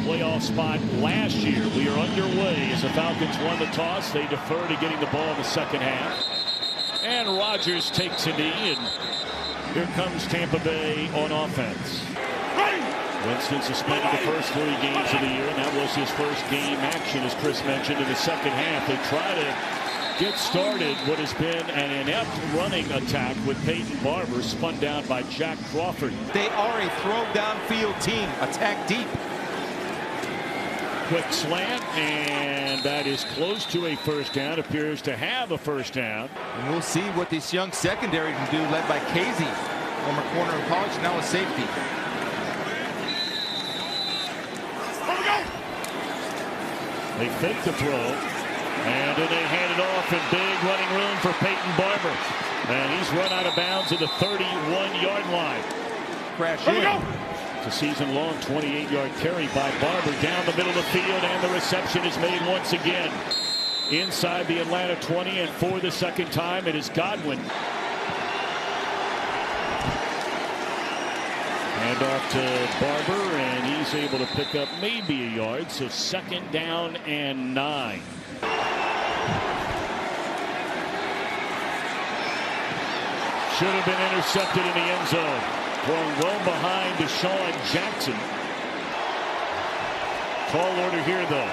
playoff spot last year. We are underway as the Falcons won the toss. They defer to getting the ball in the second half. And Rodgers takes a knee, and here comes Tampa Bay on offense. Winston suspended the first 3 games of the year, and that was his first game action, as Chris mentioned, in the second half. They try to get started what has been an inept running attack with Peyton Barber, spun down by Jack Crawford. They are a throw downfield team. Attack deep. Quick slant, and that is close to a first down. Appears to have a first down. And we'll see what this young secondary can do, led by Casey, former corner in college, now a safety. They fake the throw, and then they hand it off in big running room for Peyton Barber. And he's run out of bounds at the 31-yard line. Crash in. It's a season-long 28-yard carry by Barber down the middle of the field, and the reception is made once again. Inside the Atlanta 20, and for the second time, it is Godwin. Hand off to Barber, and he's able to pick up maybe a yard, so second down and 9. Should have been intercepted in the end zone. Going well behind Deshaun Jackson. Tall order here, though.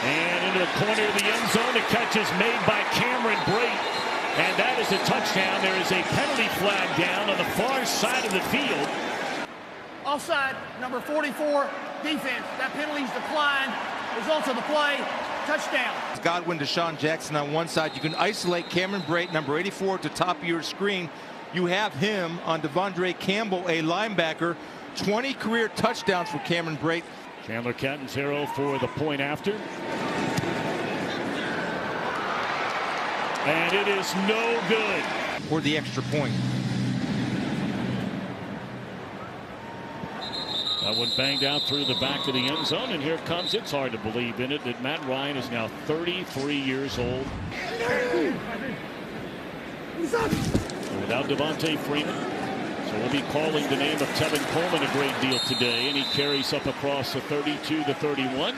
And into the corner of the end zone. The catch is made by Cameron Brate. And that is a touchdown. There is a penalty flag down on the far side of the field. Offside, number 44, defense. That penalty's declined. Results of the play, touchdown. Godwin, Deshaun Jackson on one side. You can isolate Cameron Brate, number 84, at the top of your screen. You have him on Devondre Campbell, a linebacker. 20 career touchdowns for Cameron Brate. Chandler Catanzaro for the point after. And it is no good. For the extra point. That one banged out through the back of the end zone, and here comes, it's hard to believe in it, that Matt Ryan is now 33 years old. Without Devontae Freeman. So we'll be calling the name of Tevin Coleman a great deal today, and he carries up across the 32 to 31.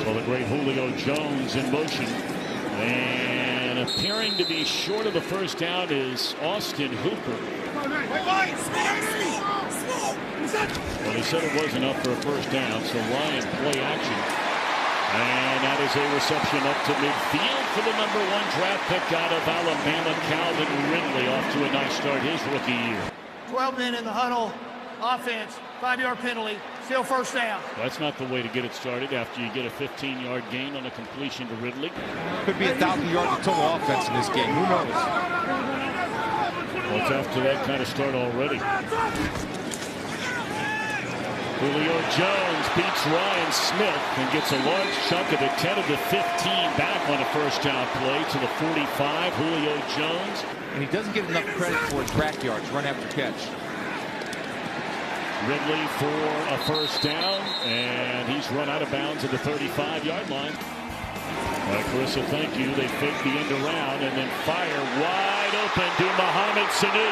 Well, the great Julio Jones in motion. And appearing to be short of the first down is Austin Hooper. Well, he said it wasn't up for a first down, so Ryan play action. And that is a reception up to midfield for the number 1 draft pick out of Alabama, Calvin Ridley, off to a nice start his rookie year. 12 men in the huddle, offense, 5-yard penalty, still first down. That's not the way to get it started after you get a 15-yard gain on a completion to Ridley. Could be 1,000 yards of total offense in this game. Who knows? Well, it's after that kind of start already. Julio Jones beats Ryan Smith and gets a large chunk of it, 10 of the 15 back on a first down play to the 45. Julio Jones. And he doesn't get enough credit for his track yards, run after catch. Ridley for a first down, and he's run out of bounds at the 35-yard line. Carissa, thank you. They fake the end around and then fire wide open to Mohamed Sanu.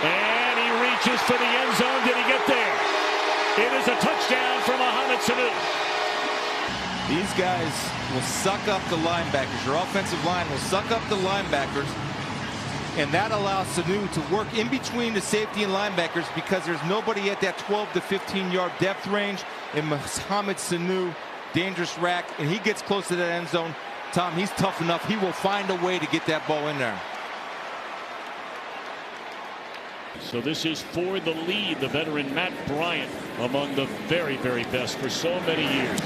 And he reaches for the end zone. Did he get there? It is a touchdown for Mohamed Sanu. These guys will suck up the linebackers. Your offensive line will suck up the linebackers. And that allows Sanu to work in between the safety and linebackers because there's nobody at that 12 to 15-yard depth range. And Mohamed Sanu, dangerous rack, and he gets close to that end zone. Tom, he's tough enough. He will find a way to get that ball in there. So this is for the lead, the veteran Matt Bryant, among the very, very best for so many years.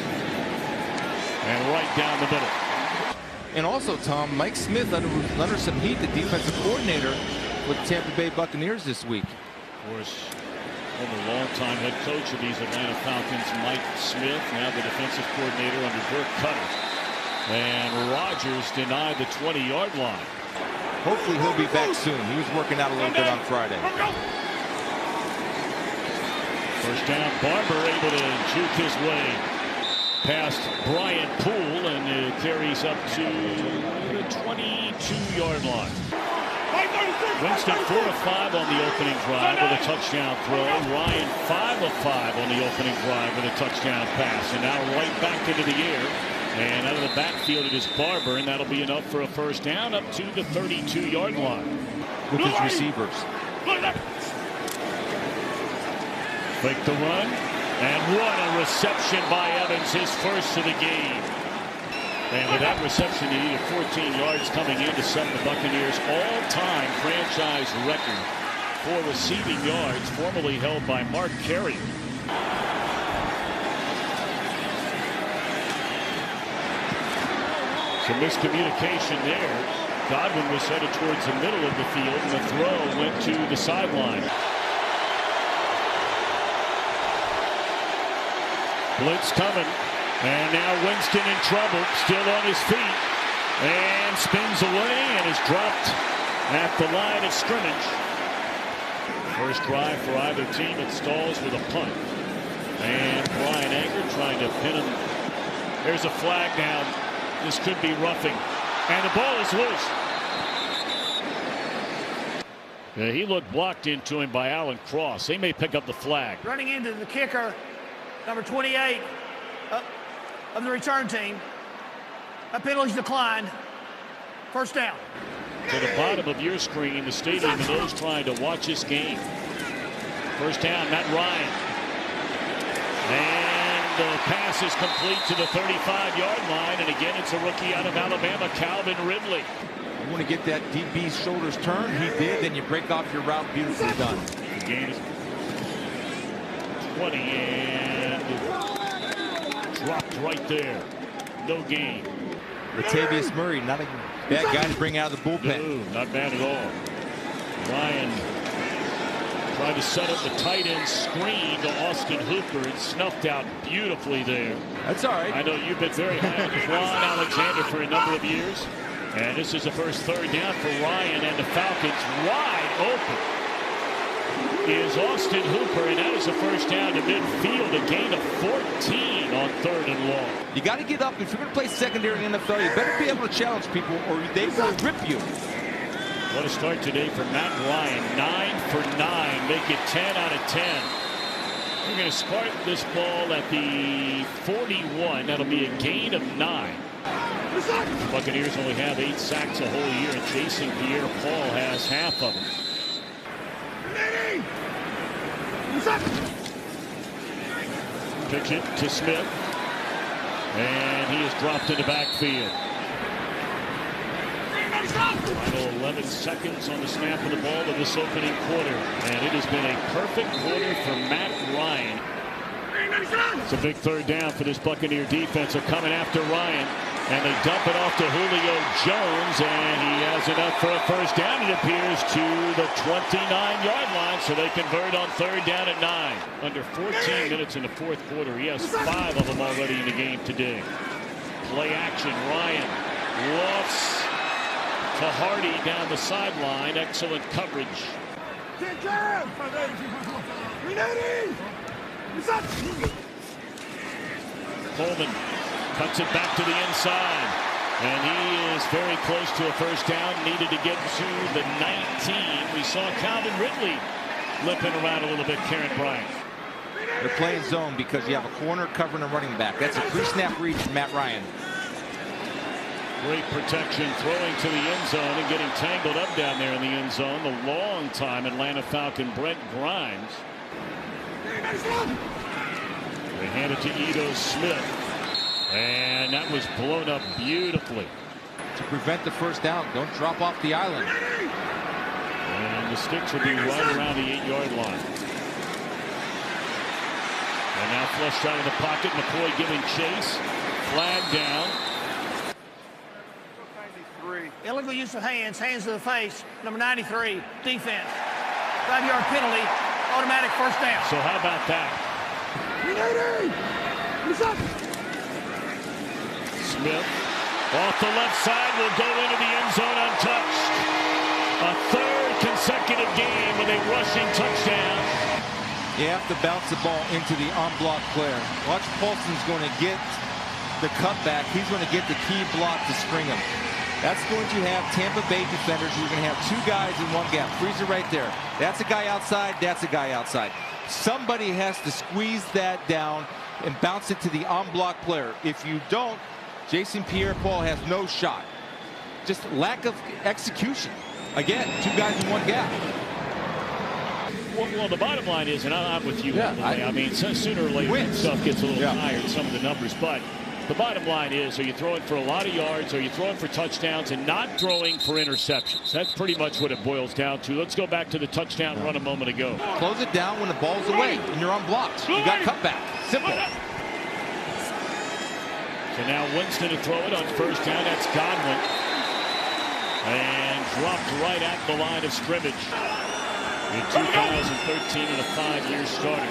And right down the middle. And also, Tom, Mike Smith under some heat, the defensive coordinator with the Tampa Bay Buccaneers this week. Of course, former longtime head coach of these Atlanta Falcons, Mike Smith, now the defensive coordinator under Dirk Cutter. And Rodgers denied the 20-yard line. Hopefully he'll be back soon. He was working out a little bit on Friday. First down, Barber able to juke his way past Bryant Poole, and it carries up to the 22-yard line. Winston 4 of 5 on the opening drive with a touchdown throw. Ryan 5 of 5 on the opening drive with a touchdown pass. And now right back into the air. And out of the backfield it is Barber, and that'll be enough for a first down up to the 32-yard line. With his receivers. Fake the run. And what a reception by Evans, his first of the game. And with that reception, he needed 14 yards coming in to set the Buccaneers' all-time franchise record for receiving yards, formerly held by Mark Carey. Some miscommunication there. Godwin was headed towards the middle of the field, and the throw went to the sideline. Blitz coming, and now Winston in trouble, still on his feet, and spins away and is dropped at the line of scrimmage. First drive for either team, it stalls with a punt. And Brian Anger trying to pin him. There's a flag down. This could be roughing. And the ball is loose. Yeah, he looked blocked into him by Alan Cross. They may pick up the flag. Running into the kicker, number 28 of the return team. That penalty's declined. First down. To the bottom of your screen, the stadium and those trying to watch this game. First down, Matt Ryan. And the pass is complete to the 35-yard line. And again, it's a rookie out of Alabama, Calvin Ridley. You want to get that DB's shoulders turned. He did. Then you break off your route. Beautifully done. The gain is 20 and dropped right there. No gain. Latavius Murray, not a bad guy to bring out of the bullpen. No, not bad at all. Ryan tried to set up the tight end screen to Austin Hooper and snuffed out beautifully there. That's all right. I know you've been very high on Ron Alexander for a number of years. And this is the first third down for Ryan, and the Falcons wide open is Austin Hooper, and that is a first down to midfield, a gain of 14 on third and long. You got to get up. If you're going to play secondary in the NFL, you better be able to challenge people or they will rip you. What a start today for Matt Ryan. 9 for 9, make it 10 out of 10. We're going to start this ball at the 41. That'll be a gain of 9. The Buccaneers only have 8 sacks a whole year, and Jason Pierre-Paul has half of them. Pitch it to Smith, and he is dropped in the backfield. Final 11 seconds on the snap of the ball of this opening quarter, and it has been a perfect quarter for Matt Ryan. It's a big third down for this Buccaneer defense. They're coming after Ryan, and they dump it off to Julio Jones, and he has enough for a first down. It appears to the 29-yard line, so they convert on third down at 9. Under 14 minutes in the fourth quarter. He has 5 of them already in the game today. Play action. Ryan lofts to Hardy down the sideline. Excellent coverage. Coleman cuts it back to the inside, and he is very close to a first down. Needed to get to the 19. We saw Calvin Ridley limping around a little bit. Karen Bryant. They're playing zone because you have a corner covering a running back. That's a pre-snap read from Matt Ryan. Great protection, throwing to the end zone and getting tangled up down there in the end zone. The long-time Atlanta Falcon Brent Grimes. They hand it to Edo Smith, and that was blown up beautifully. To prevent the first down, don't drop off the island. And the sticks will be right around the 8-yard line. And now flushed out of the pocket. McCoy giving chase. Flag down. Illegal use of hands, hands to the face. Number 93, defense. 5-yard penalty, automatic first down. So how about that? Smith off the left side will go into the end zone untouched. A third consecutive game with a rushing touchdown. You have to bounce the ball into the unblocked player. Watch Paulson's going to get the cutback. He's going to get the key block to string him. That's going to have Tampa Bay defenders. You're going to have two guys in one gap. Freeze it right there. That's a guy outside. That's a guy outside. Somebody has to squeeze that down and bounce it to the on-block player. If you don't, Jason Pierre-Paul has no shot. Just lack of execution. Again, two guys in one gap. Well, the bottom line is, and I'm with you. Yeah, I mean, sooner or later, stuff gets a little tired, some of the numbers. But the bottom line is, are you throwing for a lot of yards? Are you throwing for touchdowns and not throwing for interceptions? That's pretty much what it boils down to. Let's go back to the touchdown run a moment ago. Close it down when the ball's away and you're unblocked. You got cutback. Simple. So now Winston to throw it on first down. That's Godwin. And dropped right at the line of scrimmage. In 2013 and a 5-year starter.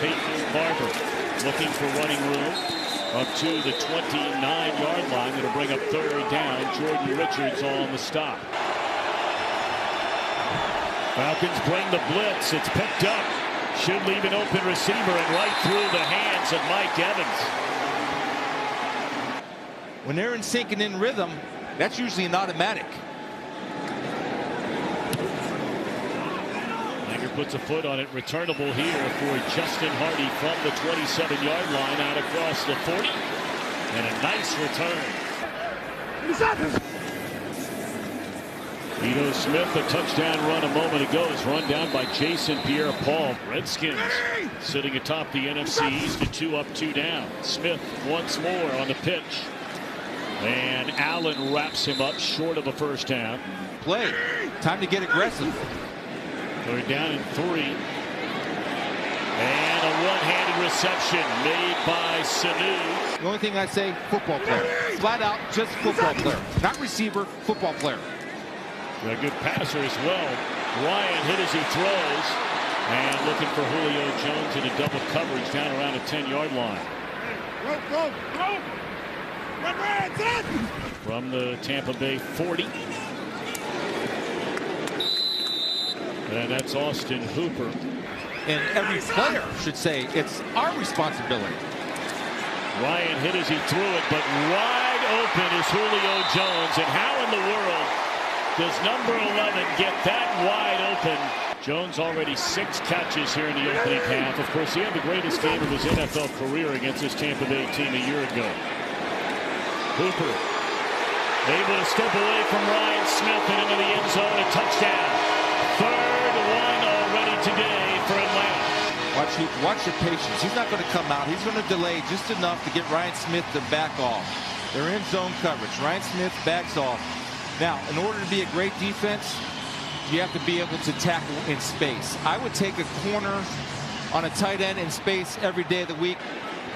Peyton Barber looking for running room. Up to the 29-yard line. That'll bring up third down. Jordan Richards on the stop. Falcons bring the blitz. It's picked up. Should leave an open receiver and right through the hands of Mike Evans. When they're in sync and in rhythm, that's usually an automatic. Puts a foot on it. Returnable here for Justin Hardy from the 27-yard line out across the 40. And a nice return. Ito Smith, a touchdown run a moment ago, is run down by Jason Pierre-Paul. Redskins sitting atop the NFC East at 2 up, 2 down. Smith once more on the pitch. And Allen wraps him up short of a first down. Play. Time to get aggressive. They're down in 3. And a one-handed reception made by Sanu. The only thing I say, football player. Flat out, just football player. Not receiver, football player. A good passer as well. Ryan hit as he throws. And looking for Julio Jones in a double coverage down around the 10-yard line. Go. From the Tampa Bay 40. And that's Austin Hooper. And every player should say it's our responsibility. Ryan hit as he threw it, but wide open is Julio Jones. And how in the world does number 11 get that wide open? Jones already 6 catches here in the opening half. Of course, he had the greatest game of his NFL career against this Tampa Bay team a year ago. Hooper able to step away from Ryan Smith and into the end zone. A touchdown. Third one already today for Atlanta. Watch your patience. He's not going to come out. He's going to delay just enough to get Ryan Smith to back off. They're in zone coverage. Ryan Smith backs off. Now, in order to be a great defense, you have to be able to tackle in space. I would take a corner on a tight end in space every day of the week.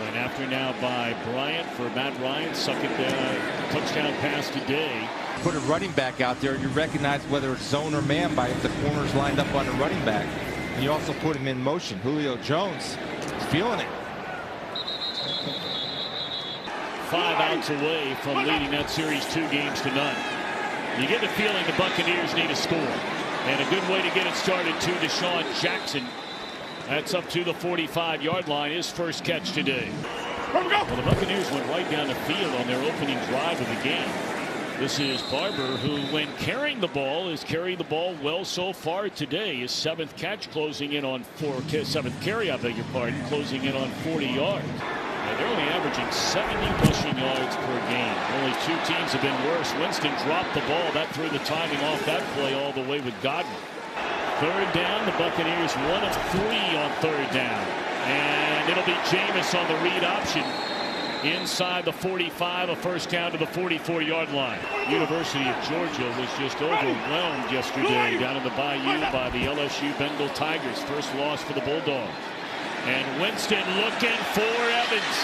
And after now by Bryant for Matt Ryan, second touchdown pass today. Put a running back out there, you recognize whether it's zone or man by if the corner's lined up on the running back. And you also put him in motion. Julio Jones is feeling it. 5 outs away from leading that series 2-0. You get the feeling the Buccaneers need a score. And a good way to get it started to Deshaun Jackson. That's up to the 45-yard line, his first catch today. Well, the Buccaneers went right down the field on their opening drive of the game. This is Barber, who, when carrying the ball, is carrying the ball well so far today. His 7th catch closing in on 7th carry, I beg your pardon, closing in on 40 yards. Now, they're only averaging 70 rushing yards per game. Only 2 teams have been worse. Winston dropped the ball. That threw the timing off that play all the way with Godwin. Third down, the Buccaneers 1 of 3 on third down. And it'll be Jameis on the read option. Inside the 45, a first down to the 44-yard line. University of Georgia was just overwhelmed yesterday down in the Bayou by the LSU Bengal Tigers. First loss for the Bulldogs. And Winston looking for Evans.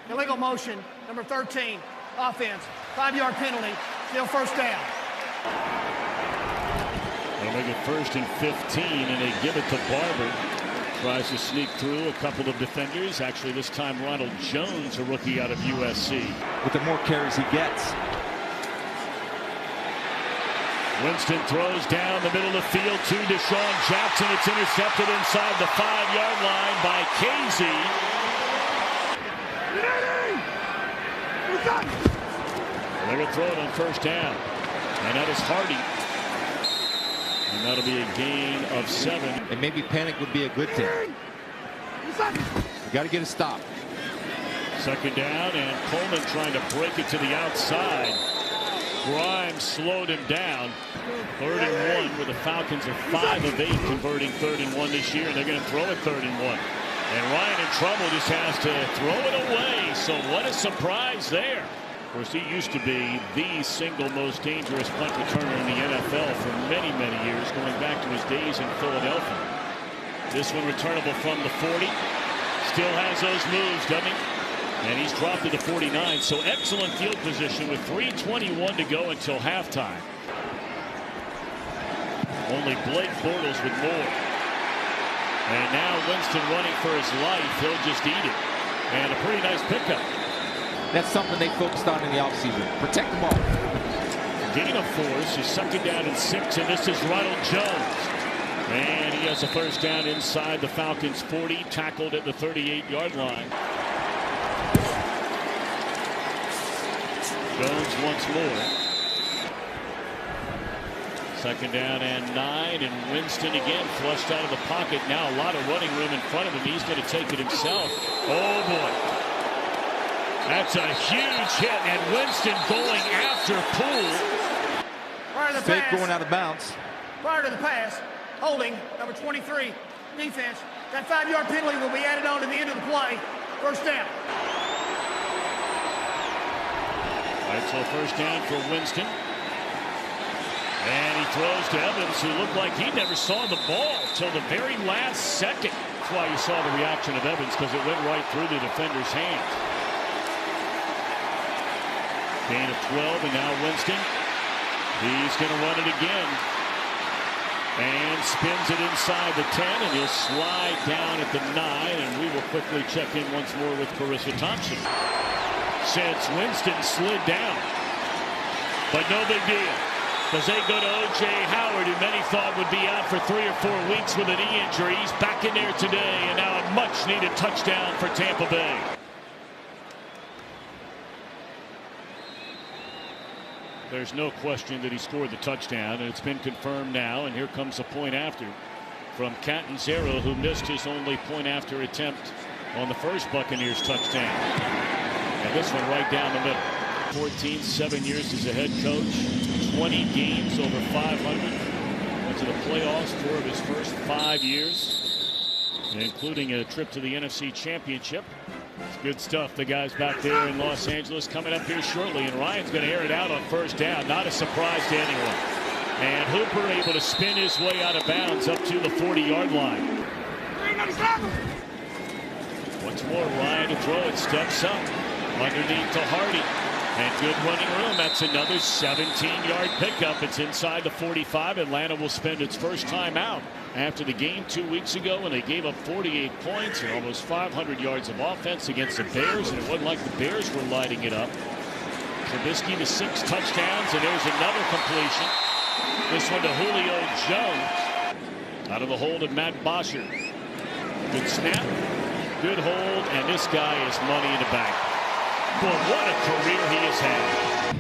Illegal motion, number 13, offense, 5-yard penalty, still first down. They'll make it 1st and 15, and they give it to Barber. Tries to sneak through a couple of defenders. Actually, this time Ronald Jones, a rookie out of USC. With the more carries he gets. Winston throws down the middle of the field to Deshaun Jackson. It's intercepted inside the 5-yard line by Casey. They're going to throw it on first down. And that is Hardy. And that'll be a gain of 7. And maybe panic would be a good thing. You got to get a stop. Second down, and Coleman trying to break it to the outside. Grimes slowed him down. 3rd and 1, where the Falcons are 5 of 8 converting 3rd and 1 this year, and they're going to throw it 3rd and 1. And Ryan in trouble, just has to throw it away. So what a surprise there. Of course, he used to be the single most dangerous punt returner in the NFL for many, many years, going back to his days in Philadelphia. This one returnable from the 40. Still has those moves, doesn't he? And he's dropped to the 49. So excellent field position with 3:21 to go until halftime. Only Blake Bortles with more. And now Winston running for his life. He'll just eat it. And a pretty nice pickup. That's something they focused on in the offseason. Protect the ball. Gain of 4. So 2nd down and 6. And this is Ronald Jones. And he has a first down inside the Falcons 40. Tackled at the 38-yard line. Jones once more. 2nd down and 9, and Winston again flushed out of the pocket. Now a lot of running room in front of him. He's going to take it himself. Oh boy, that's a huge hit, and Winston going after Poole. Prior to the Fake pass, going out of bounds. prior to the pass, holding number 23 defense. That 5-yard penalty will be added on to the end of the play. First down. All right, so first down for Winston. And he throws to Evans, who looked like he never saw the ball till the very last second. That's why you saw the reaction of Evans, because it went right through the defender's hands. Gain of 12, and now Winston. He's going to run it again. And spins it inside the 10, and he'll slide down at the 9, and we will quickly check in once more with Carissa Thompson. Since Winston slid down, but no big deal, because they go to O.J. Howard, who many thought would be out for 3 or 4 weeks with a knee injury. He's back in there today, and now a much-needed touchdown for Tampa Bay. There's no question that he scored the touchdown, and it's been confirmed now, and here comes a point after from Catanzaro, who missed his only point after attempt on the first Buccaneers touchdown. And this one right down the middle. 14, 7 years as a head coach, 20 games over 500. Went to the playoffs 4 of his first 5 years, including a trip to the NFC Championship. It's good stuff. The guys back there in Los Angeles coming up here shortly, and Ryan's going to air it out on first down. Not a surprise to anyone. And Hooper able to spin his way out of bounds up to the 40-yard line. Once more, Ryan to throw it, steps up underneath to Hardy. And good running room. That's another 17-yard pickup. It's inside the 45. Atlanta will spend its first time out after the game 2 weeks ago when they gave up 48 points and almost 500 yards of offense against the Bears. And it wasn't like the Bears were lighting it up. Trubisky to 6 touchdowns, and there's another completion. This one to Julio Jones. Out of the hold of Matt Bosher. Good snap, good hold, and this guy is money in the bank. Boy, what a career he has had.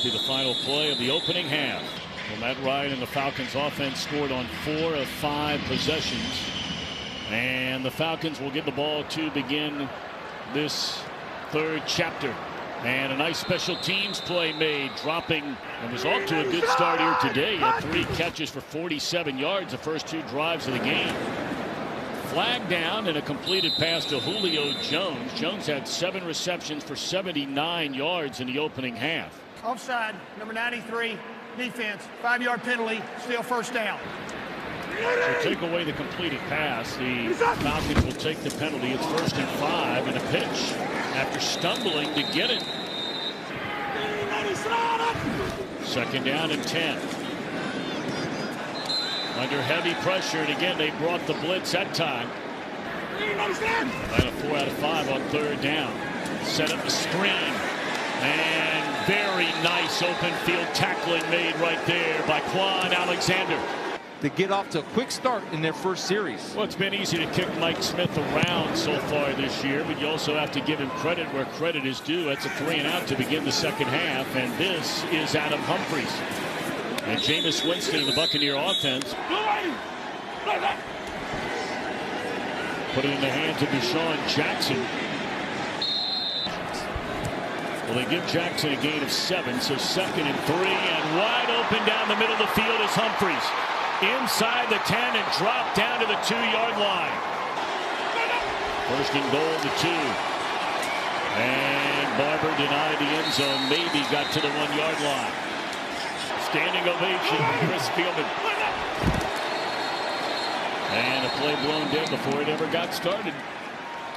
To the final play of the opening half. Well, Matt Ryan and the Falcons offense scored on 4 of 5 possessions. And the Falcons will get the ball to begin this 3rd chapter. And a nice special teams play made, dropping, and was off to a good start here today. Had 3 catches for 47 yards the first 2 drives of the game. Flag down and a completed pass to Julio Jones. Jones had 7 receptions for 79 yards in the opening half. Offside, number 93, defense, 5-yard penalty, still first down. So take away the completed pass. The Falcons will take the penalty. It's 1st and 5 and a pitch after stumbling to get it. 2nd down and 10. Under heavy pressure, and again they brought the blitz that time. And a 4 out of 5 on 3rd down. Set up the screen, and very nice open field tackling made right there by Quan Alexander. to get off to a quick start in their first series. Well, it's been easy to kick Mike Smith around so far this year, but you also have to give him credit where credit is due. That's a 3-and-out to begin the second half, and this is Adam Humphries. And Jameis Winston in the Buccaneer offense. Put it in the hands of Deshaun Jackson. Well, they give Jackson a gain of 7, so 2nd and 3, and wide open down the middle of the field is Humphries. Inside the 10 and dropped down to the 2-yard line. 1st and goal to 2. And Barber denied the end zone, maybe got to the 1-yard line. Standing ovation for Chris Spielman. And a play blown dead before it ever got started.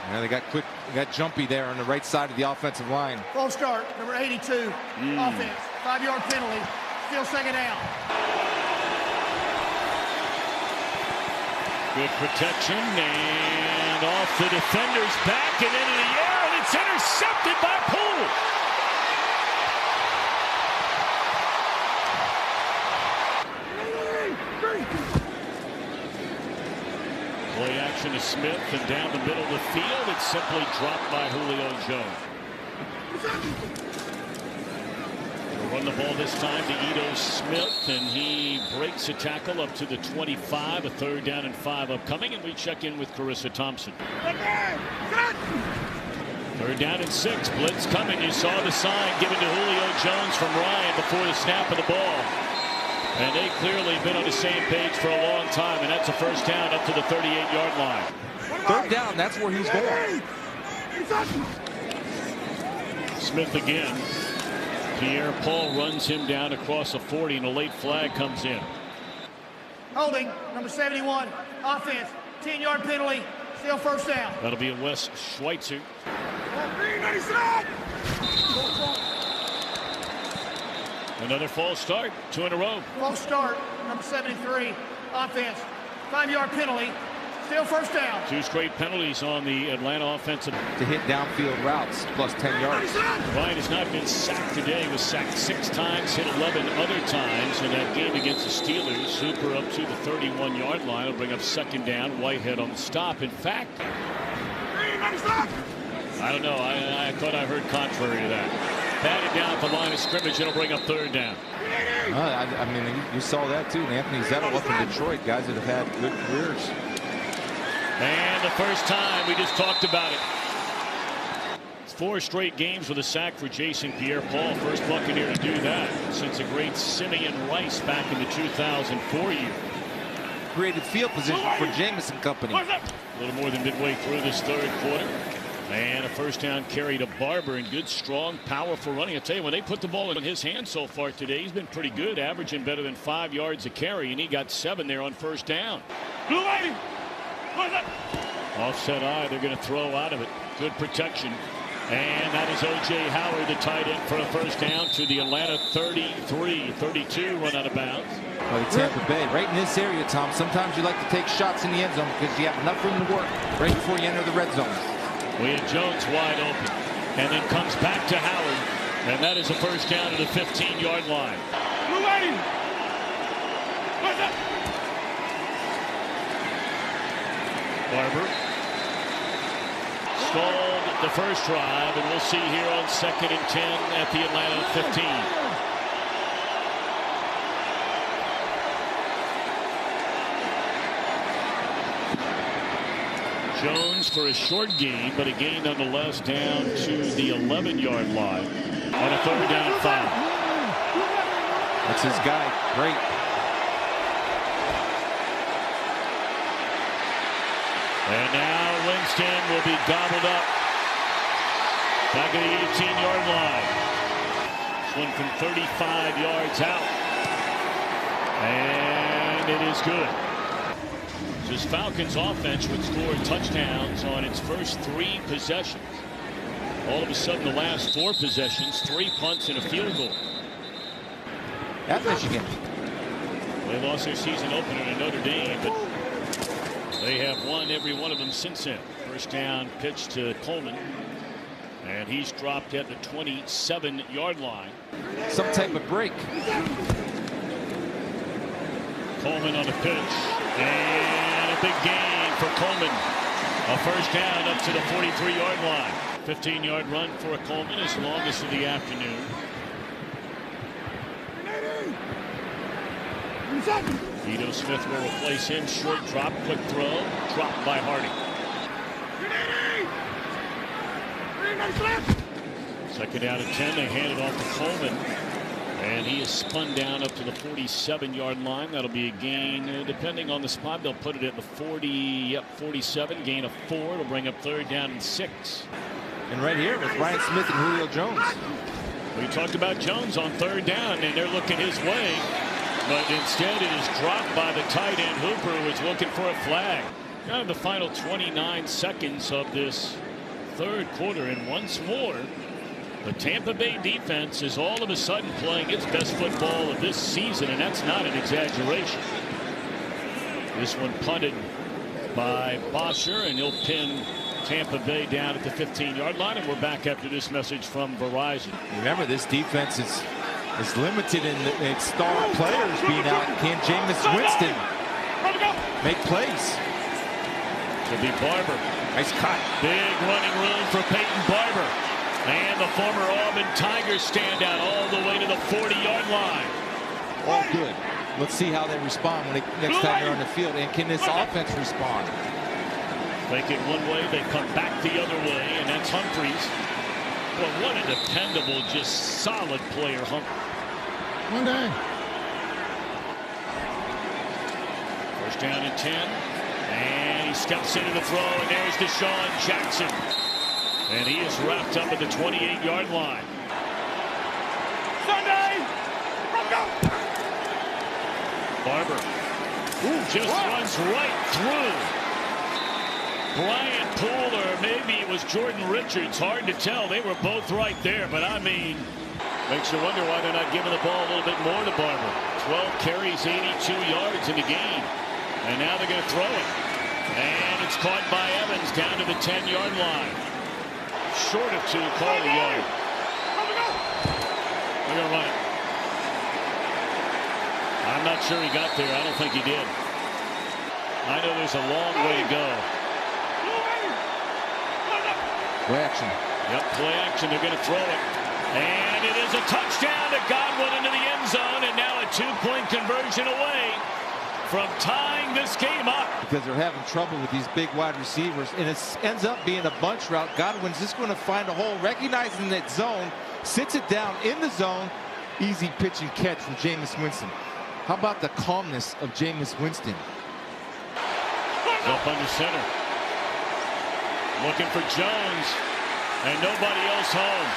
Yeah, they got quick, got jumpy there on the right side of the offensive line. False start, number 82, offense, 5-yard penalty, still 2nd down. Good protection, and off the defender's back and into the air, and it's intercepted by Poole. Play action to Smith, and down the middle of the field, it's simply dropped by Julio Jones. Run the ball this time to Ito Smith, and he breaks a tackle up to the 25. A 3rd down and 5 upcoming, and we check in with Carissa Thompson. 3rd down and 6. Blitz coming. You saw the sign given to Julio Jones from Ryan before the snap of the ball. And they clearly been on the same page for a long time, and that's a 1st down up to the 38-yard line. 3rd down, that's where he's going. Smith again. Pierre Paul runs him down across the 40, and a late flag comes in. Holding, number 71, offense, 10-yard penalty, still 1st down. That'll be a Wes Schweitzer. Another false start, 2 in a row. False start, number 73, offense, 5-yard penalty, still 1st down. 2 straight penalties on the Atlanta offensive. To hit downfield routes, plus 10 yards. Ryan has not been sacked today. He was sacked 6 times, hit 11 other times in that game against the Steelers. Hooper up to the 31-yard line. Will bring up 2nd down. Whitehead on the stop. In fact, I don't know. I thought I heard contrary to that. Batted down at the line of scrimmage. It'll bring up 3rd down. I mean, you saw that too. Anthony Zettel up in Detroit, guys that have had good careers. And the first time, we just talked about it. It's 4 straight games with a sack for Jason Pierre-Paul. First Buccaneer to do that since a great Simeon Rice back in the 2004 year. Created field position for Jameis and company. A little more than midway through this 3rd quarter. And a 1st down carry to Barber, and good, strong, powerful running. I tell you, when they put the ball in his hands so far today, he's been pretty good, averaging better than 5 yards a carry, and he got 7 there on 1st down. Offset eye, they're going to throw out of it. Good protection. And that is O.J. Howard, the tight end, for a 1st down to the Atlanta 33-32, run out of bounds. Well, Tampa Bay, right in this area, Tom. Sometimes you like to take shots in the end zone because you have enough room to work right before you enter the red zone. We have Jones wide open, and then comes back to Howard, and that is a 1st down to the 15-yard line. Barber stalled the first drive, and we'll see here on 2nd and 10 at the Atlanta 15. Jones for a short gain, but a gain nonetheless down to the 11-yard line on a 3rd down and 5. That's his guy. Great. And now Winston will be gobbled up back at the 18-yard line. This one from 35 yards out. And it is good. This Falcons offense would score touchdowns on its first 3 possessions. All of a sudden, the last 4 possessions, 3 punts and a field goal. At Michigan. They lost their season opener in Notre Dame, but they have won every one of them since then. 1st down pitch to Coleman, and he's dropped at the 27-yard line. Some type of break. Coleman on the pitch. And a big gain for Coleman. A first down up to the 43-yard line. 15-yard run for Coleman, his longest of the afternoon. Vito Smith will replace him. Short drop, quick throw, dropped by Hardy. Second down and 10. They hand it off to Coleman. And he is spun down up to the 47-yard line. That'll be a gain, depending on the spot. They'll put it at the 47, gain of 4. It'll bring up third down and 6. And right here with Ryan Smith and Julio Jones. We talked about Jones on third down, and they're looking his way. But instead it is dropped by the tight end Hooper, who is looking for a flag. Now in the final 29 seconds of this third quarter, and once more, the Tampa Bay defense is all of a sudden playing its best football of this season, and that's not an exaggeration. This one punted by Bosher, and he'll pin Tampa Bay down at the 15-yard line, and we're back after this message from Verizon. Remember, this defense is limited in its star players being out. Can Jameis Winston make plays? To be Barber. Nice cut. Big running room for Peyton Barber. And the former Auburn Tigers stand out all the way to the 40-yard line. All good. Let's see how they respond when next time they're on the field. And can this offense respond? Take it one way, they come back the other way, and that's Humphries. Well, what a dependable, just solid player, Humphries. One day. First down and 10. And he steps into the throw, and there's Deshaun Jackson. And he is wrapped up at the 28-yard line. Sunday. Barber. Just runs right through Brian Poole, or maybe it was Jordan Richards. Hard to tell. They were both right there, but I mean, makes you wonder why they're not giving the ball a little bit more to Barber. 12 carries, 82 yards in the game. And now they're going to throw it. And it's caught by Evans down to the 10-yard line. Short of 2, call the yard. They're going to run it. I'm not sure he got there. I don't think he did. I know there's a long way to go. Play action. Yep, play action. They're going to throw it. And it is a touchdown to Godwin into the end zone. And now a 2-point conversion away from tying this game up. Because they're having trouble with these big wide receivers. And it ends up being a bunch route. Godwin's just going to find a hole, recognizing that zone, sits it down in the zone. Easy pitch and catch from Jameis Winston. How about the calmness of Jameis Winston? Up under center. Looking for Jones. And nobody else home.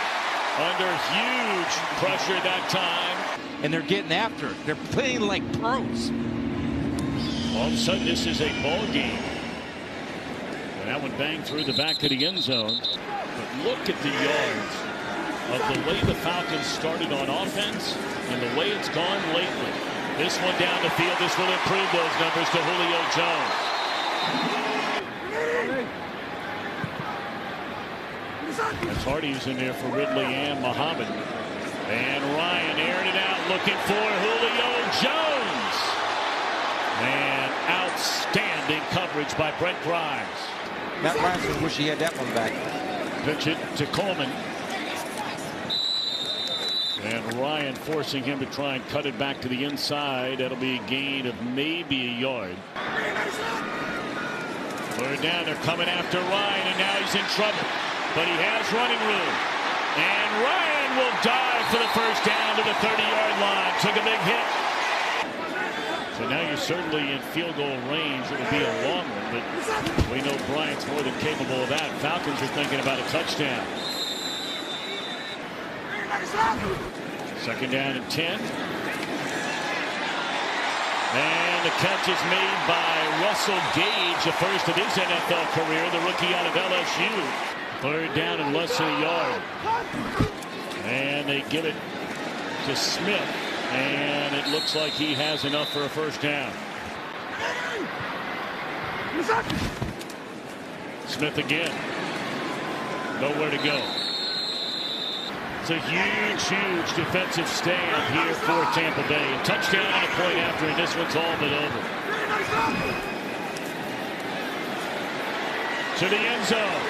Under huge pressure that time. And they're getting after it. They're playing like pros. All of a sudden, this is a ball game. And that one banged through the back of the end zone. But look at the yards of the way the Falcons started on offense and the way it's gone lately. This one down the field, this will improve those numbers to Julio Jones. That's Hardy who's in there for Ridley and Muhammad. And Ryan aired it out, looking for Julio Jones. And outstanding coverage by Brent Grimes. Matt Ryan would wish he had that one back. Pitch it to Coleman. And Ryan forcing him to try and cut it back to the inside. That'll be a gain of maybe a yard. Third down, they're coming after Ryan, and now he's in trouble. But he has running room. And Ryan will dive for the first down to the 30-yard line. Took a big hit. So now you're certainly in field goal range. It will be a long one, but we know Bryant's more than capable of that. Falcons are thinking about a touchdown. Second down and 10. And the catch is made by Russell Gage, the first of his NFL career, the rookie out of LSU. Third down and less than a yard. And they give it to Smith. And it looks like he has enough for a first down. Smith again. Nowhere to go. It's a huge defensive stand here for Tampa Bay. A touchdown and a point after, and this one's all but over. To the end zone.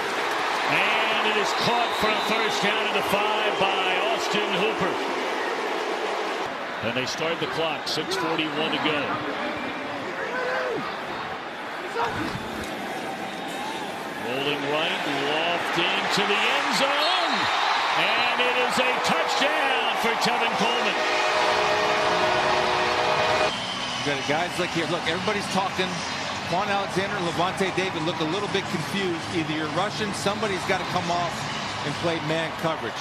And it is caught for a first down at the 5 by Austin Hooper. And they start the clock, 6:41 to go. Rolling right, lofting to the end zone. And it is a touchdown for Tevin Coleman. You got guys like here. Look, everybody's talking. Quan Alexander and Levante David look a little bit confused. Either you're rushing, somebody's got to come off and play man coverage.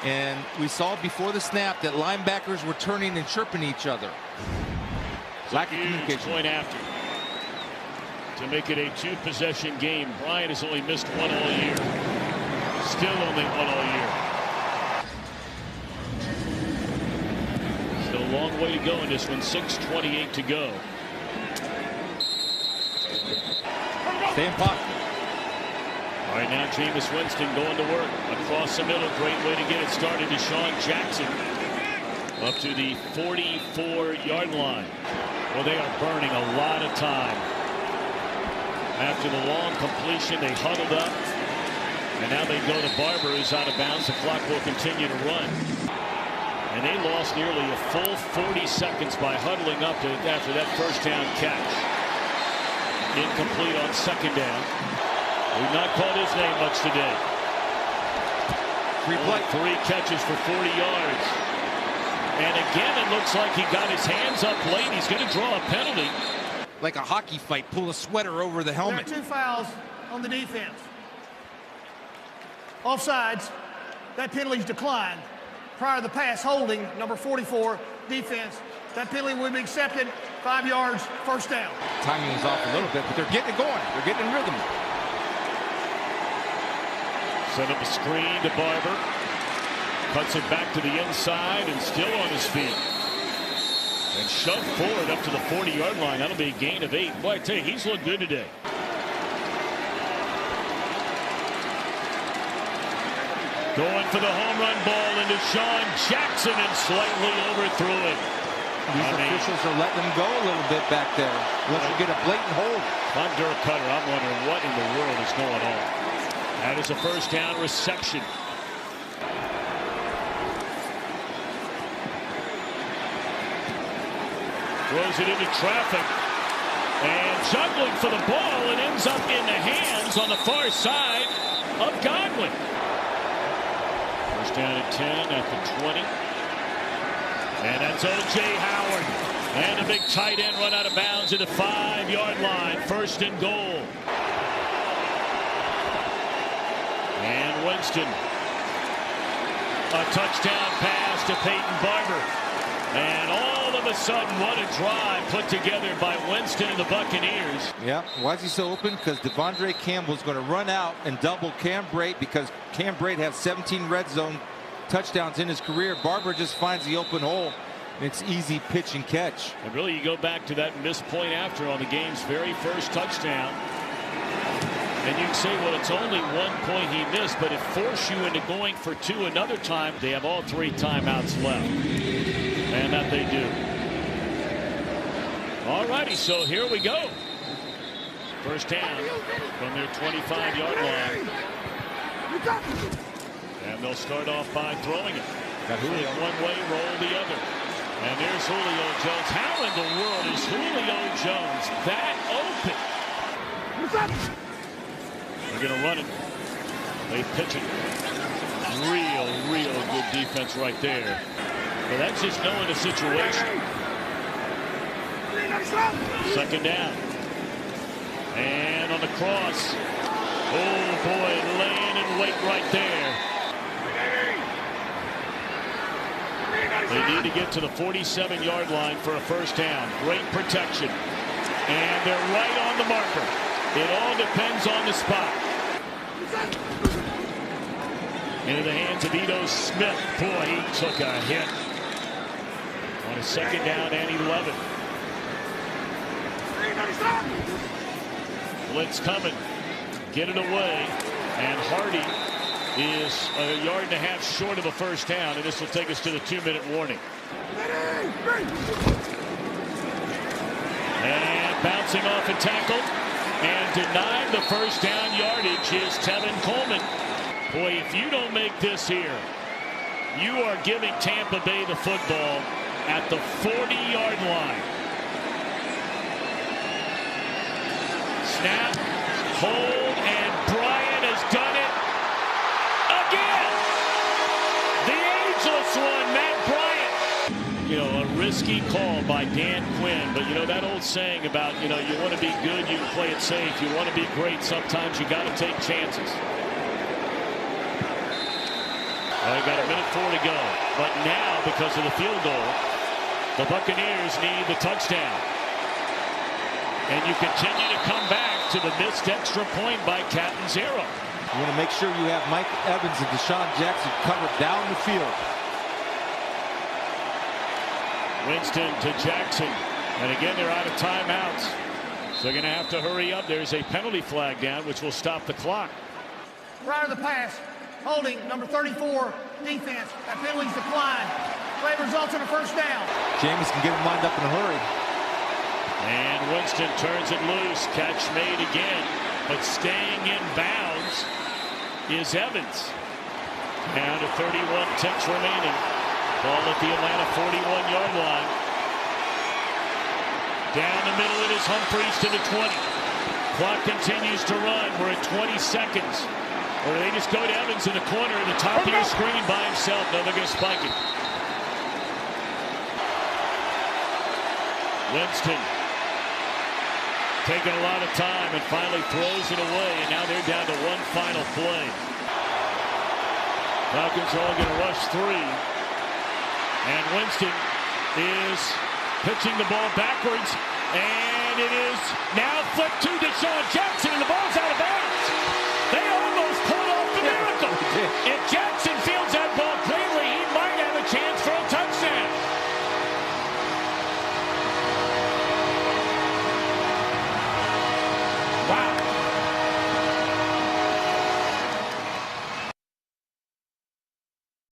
And we saw before the snap that linebackers were turning and chirping each other. Lack of communication. Point after. To make it a 2-possession game. Bryant has only missed one all year. Still only one all year. Still a long way to go in this one. 6:28 to go. Stay in pocket. All right, now Jameis Winston going to work across the middle. Great way to get it started. Deshaun Jackson up to the 44-yard line. Well, they are burning a lot of time. After the long completion, they huddled up. And now they go to Barber, who's out of bounds. The clock will continue to run. And they lost nearly a full 40 seconds by huddling up after that first down catch. Incomplete on second down. We've not called his name much today. Three catches for 40 yards. And again, it looks like he got his hands up late. He's going to draw a penalty. Like a hockey fight, pull a sweater over the helmet. There are 2 fouls on the defense. Offsides. That penalty's declined. Prior to the pass, holding, number 44, defense. That penalty would be accepted. 5 yards, first down. Timing is off a little bit, but they're getting it going. They're getting in rhythm. Set up a screen to Barber. Cuts it back to the inside and still on his feet. And shoved forward up to the 40-yard line. That'll be a gain of 8. Boy, I tell you, he's looked good today. Going for the home run ball into Deshaun Jackson and slightly overthrew it. These officials are letting them go a little bit back there. Unless you get a blatant hold. If I'm Dirk Cutter, I'm wondering what in the world is going on. That is a first down reception. Throws it into traffic. And juggling for the ball. It ends up in the hands on the far side of Godwin. First down at 10 at the 20. And that's O.J. Howard. And a big tight end run out of bounds at the 5-yard line. First and goal. And Winston. A touchdown pass to Peyton Barber. And all of a sudden, what a drive put together by Winston and the Buccaneers. Yeah, why is he so open? Because Devondre Campbell's going to run out and double Cam Brate, because Cam Brate has 17 red zone touchdowns in his career. Barber just finds the open hole, and it's easy pitch and catch. And really, you go back to that missed point after on the game's very first touchdown. And you can say, well, it's only 1 point he missed, but it forced you into going for 2 another time. They have all 3 timeouts left. And that they do. All righty, so here we go. First down from their 25-yard line. And they'll start off by throwing it. Julio one way, roll the other. And there's Julio Jones. How in the world is Julio Jones that open? They're going to run it. They pitch it. Real good defense right there. But that's just knowing the situation. Second down. And on the cross. Oh, boy, laying in wait right there. They need to get to the 47-yard line for a first down. Great protection. And they're right on the marker. It all depends on the spot. Into the hands of Ito Smith. Boy, he took a hit. On a second down and 11. Blitz coming. Get it away. And Hardy is a yard and a half short of a first down, and this will take us to the 2-minute warning. And bouncing off a tackle and denied the first down yardage is Tevin Coleman. Boy, if you don't make this here, you are giving Tampa Bay the football at the 40-yard line. Snap, hold, and Bryant has done it again. The ageless one, Matt Bryant. You know, a risky call by Dan Quinn, but you know that old saying about, you know, you want to be good, you play it safe. You want to be great, sometimes you got to take chances. Well, we got 1:04 to go, but now because of the field goal, the Buccaneers need the touchdown. And you continue to come back to the missed extra point by Catanzaro. You want to make sure you have Mike Evans and Deshaun Jackson covered down the field. Winston to Jackson. And again, they're out of timeouts. So they're going to have to hurry up. There's a penalty flag down, which will stop the clock. Prior to the pass, holding number 34 defense. That penalty's declined. Play results in a first down. James can get him lined up in a hurry. And Winston turns it loose. Catch made again, but staying in bounds is Evans. Down to 31 ticks remaining. Ball at the Atlanta 41-yard line. Down the middle it is Humphreys to the 20. Clock continues to run. We're at 20 seconds. Or they just go to Evans in the corner at the top of your screen by himself. No, they're going to spike it. Winston taking a lot of time and finally throws it away, and now they're down to one final play. Falcons are all going to rush three, and Winston is pitching the ball backwards, and it is now flipped to Deshaun Jackson, and the ball's out of bounds.